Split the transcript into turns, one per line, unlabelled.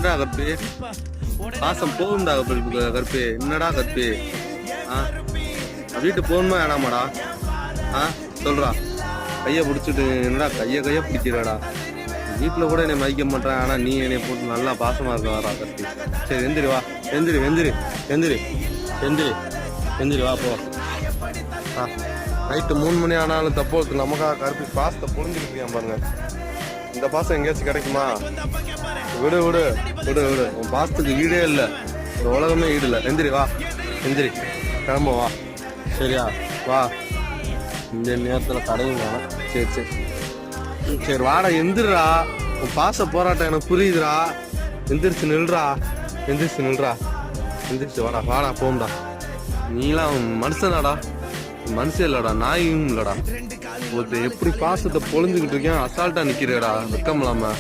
என்னடா கற்பு பாசம் போகும்டா கற்பு என்னடா கற்பு வீட்டு போகணுமா வேணாமாடா சொல்றா கையை பிடிச்சிட்டு என்னடா கையை பிடிக்கிறாடா வீட்டில் கூட என்னை மதிக்க மாட்டேன் ஆனால் நீ என்னை போட்டு நல்லா பாசமாக இருக்க வரா கற்பு சரி எந்திரி வா எந்திரி வா போ நைட்டு 3 மணி ஆனாலும் தப்போ நமக்காக கருப்பி பாசத்தை புரிஞ்சுக்கிட்டு பாருங்க இந்த பாசம் எங்கேயாச்சும் கிடைக்குமா விடு உன் பாசத்துக்கு வீடே இல்லை இந்த உலகமே வீடு இல்லை எந்திரி கிளம்ப வா சரியா வா இந்த நேரத்தில் கடையும் வேணாம் சரி வாடா எந்திரா உன் பாச போராட்டம் எனக்கு புரியுதுடா எந்திரிச்சு நில்றா எந்திரிச்சு வாடா போம்டா நீலாம் மனுஷனாடா மனுஷன் இல்லடா நாயும் இல்லடா ஒருத்தர் எப்படி பாசத்தை பொழிஞ்சுக்கிட்டு இருக்கேன் அசால்ட்டா நிக்கிறேடா வெக்கம் இல்லாம